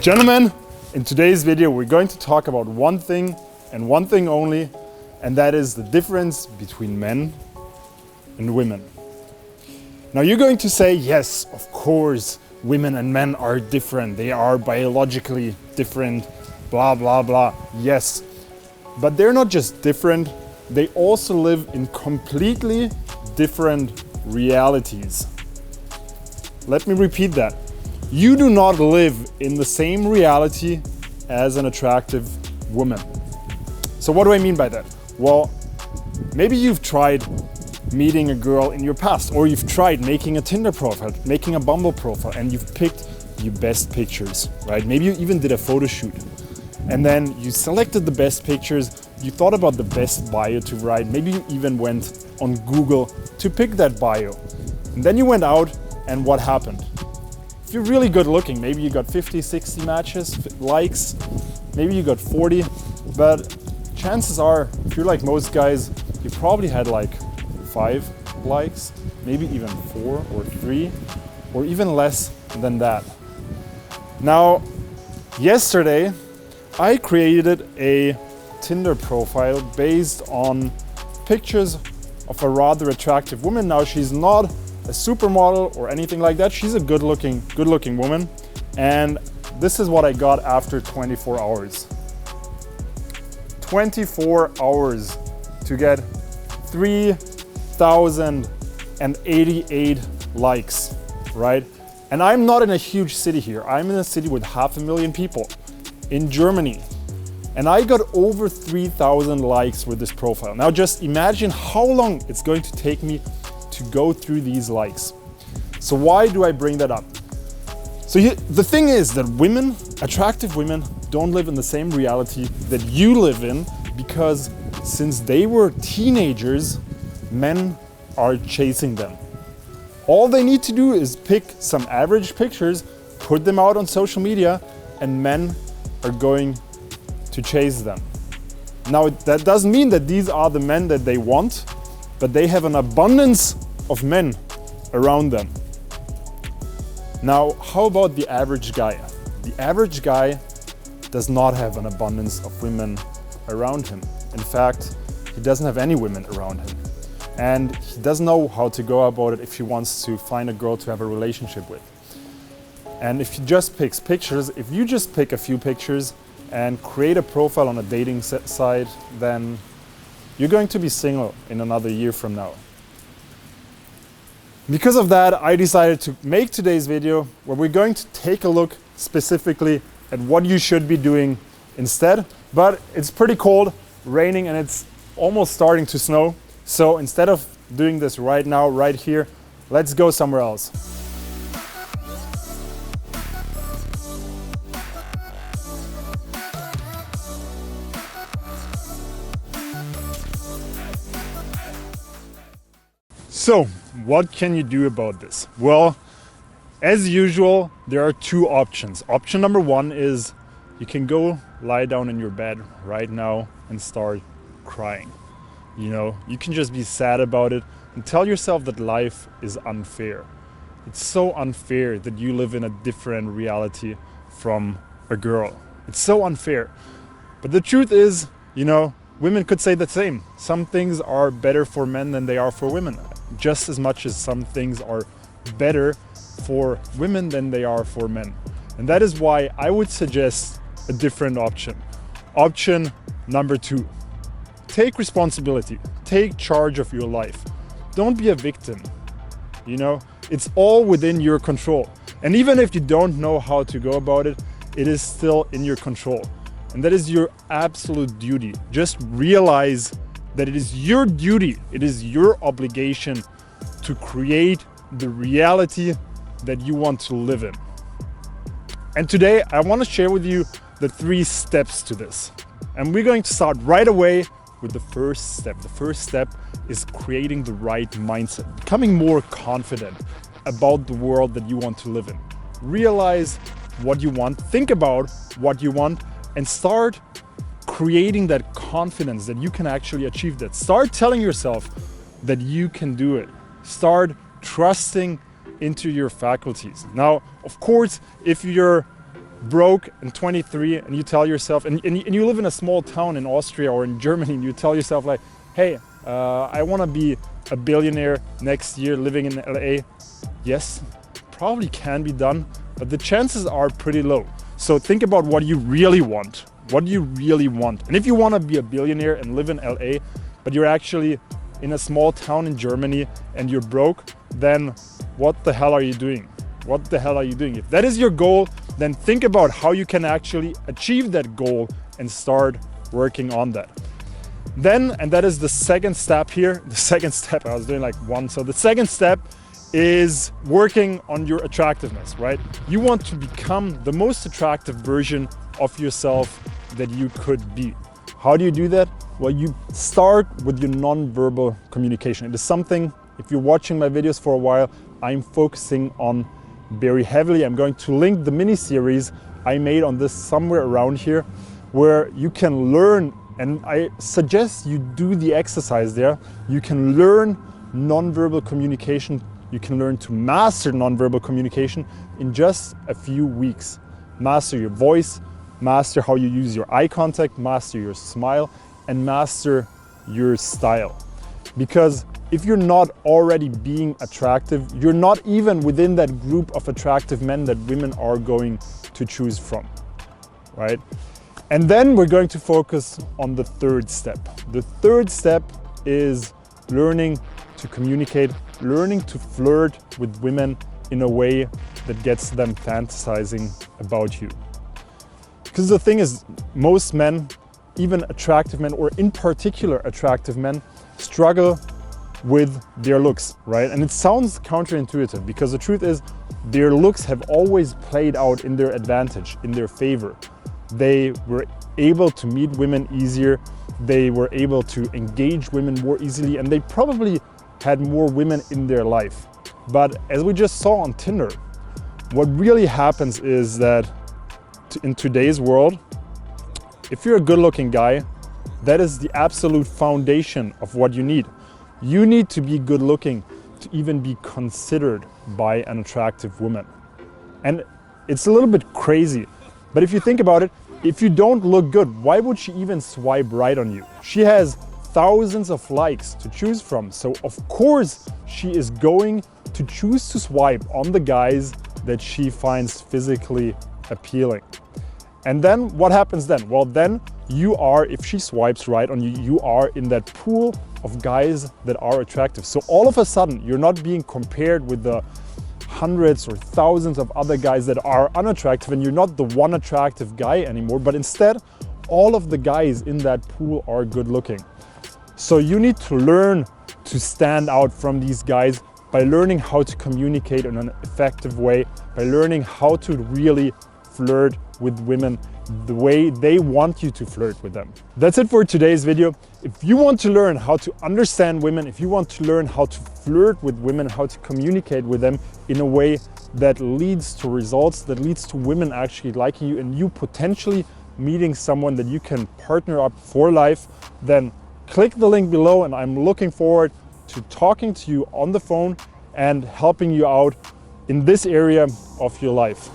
Gentlemen, in today's video we're going to talk about one thing and one thing only, and that is the difference between men and women. Now you're going to say, yes, of course, women and men are different. They are biologically different, blah, blah, blah. Yes, but they're not just different, they also live in completely different realities. Let me repeat that. You do not live in the same reality as an attractive woman. So what do I mean by that? Well, maybe you've tried meeting a girl in your past, or you've tried making a Tinder profile, making a Bumble profile, and you've picked your best pictures, right? Maybe you even did a photo shoot. And then you selected the best pictures, you thought about the best bio to write, maybe you even went on Google to pick that bio. And then you went out, and what happened? If you're really good looking, maybe you got 50, 60 matches, likes, maybe you got 40, but chances are, if you're like most guys, you probably had like 5 likes, maybe even 4 or 3, or even less than that. Now, yesterday, I created a Tinder profile based on pictures of a rather attractive woman. Now, she's not a supermodel or anything like that. She's a good looking woman. And this is what I got after 24 hours. 24 hours to get 3,088 likes, right? And I'm not in a huge city here. I'm in a city with 500,000 people in Germany. And I got over 3,000 likes with this profile. Now just imagine how long it's going to take me to go through these likes. So why do I bring that up? So the thing is that women, attractive women, don't live in the same reality that you live in, because since they were teenagers, men are chasing them. All they need to do is pick some average pictures, put them out on social media, and men are going to chase them. Now, that doesn't mean that these are the men that they want, but they have an abundance of men around them. Now, how about the average guy? The average guy does not have an abundance of women around him. In fact, he doesn't have any women around him. And he doesn't know how to go about it if he wants to find a girl to have a relationship with. And if he just picks pictures, if you just pick a few pictures and create a profile on a dating site, then you're going to be single in another year from now. Because of that, I decided to make today's video where we're going to take a look specifically at what you should be doing instead. But it's pretty cold, raining, and it's almost starting to snow. So instead of doing this right now, right here, let's go somewhere else. So, what can you do about this? Well, as usual, there are 2 options. Option number 1 is you can go lie down in your bed right now and start crying. You know, you can just be sad about it and tell yourself that life is unfair. It's so unfair that you live in a different reality from a girl. It's so unfair. But the truth is, you know, women could say the same. Some things are better for men than they are for women, just as much as some things are better for women than they are for men. And that is why I would suggest a different option. Option number 2. Take responsibility. Take charge of your life. Don't be a victim. You know, it's all within your control. And even if you don't know how to go about it, it is still in your control. And that is your absolute duty. Just realize that it is your duty, it is your obligation to create the reality that you want to live in. And today I want to share with you the 3 steps to this. And we're going to start right away with the first step. The first step is creating the right mindset, becoming more confident about the world that you want to live in. Realize what you want, think about what you want, and start creating that confidence that you can actually achieve that. Start telling yourself that you can do it. Start trusting into your faculties. Now, of course, if you're broke and 23 and you tell yourself, and you live in a small town in Austria or in Germany, and you tell yourself like, hey, I want to be a billionaire next year living in LA. Yes, probably can be done, but the chances are pretty low. So think about what you really want. What do you really want? And if you want to be a billionaire and live in LA, but you're actually in a small town in Germany and you're broke, then what the hell are you doing? What the hell are you doing? If that is your goal, then think about how you can actually achieve that goal and start working on that. Then, and that is the second step here, the second step, I was doing like one. So the second step is working on your attractiveness, right? You want to become the most attractive version of yourself that you could be. How do you do that? Well, you start with your non-verbal communication. It is something, if you're watching my videos for a while, I'm focusing on very heavily. I'm going to link the mini-series I made on this somewhere around here, where you can learn, and I suggest you do the exercise there. You can learn non-verbal communication. You can learn to master non-verbal communication in just a few weeks. Master your voice, master how you use your eye contact, master your smile, and master your style. Because if you're not already being attractive, you're not even within that group of attractive men that women are going to choose from, right? And then we're going to focus on the third step. The third step is learning to communicate, learning to flirt with women in a way that gets them fantasizing about you. Because the thing is, most men, even attractive men, or in particular attractive men, struggle with their looks, right? And it sounds counterintuitive, because the truth is their looks have always played out in their advantage, in their favor. They were able to meet women easier, they were able to engage women more easily, and they probably had more women in their life. But as we just saw on Tinder, what really happens is that in today's world, if you're a good-looking guy, that is the absolute foundation of what you need. You need to be good-looking to even be considered by an attractive woman. And it's a little bit crazy, but if you think about it, if you don't look good, why would she even swipe right on you? She has thousands of likes to choose from, so of course she is going to choose to swipe on the guys that she finds physically appealing. And then what happens then? Well, then you are, if she swipes right on you, you are in that pool of guys that are attractive. So all of a sudden, you're not being compared with the hundreds or thousands of other guys that are unattractive, and you're not the one attractive guy anymore, but instead, all of the guys in that pool are good looking. So you need to learn to stand out from these guys by learning how to communicate in an effective way, by learning how to really flirt with women the way they want you to flirt with them. That's it for today's video. If you want to learn how to understand women, if you want to learn how to flirt with women, how to communicate with them in a way that leads to results, that leads to women actually liking you and you potentially meeting someone that you can partner up for life, then click the link below, and I'm looking forward to talking to you on the phone and helping you out in this area of your life.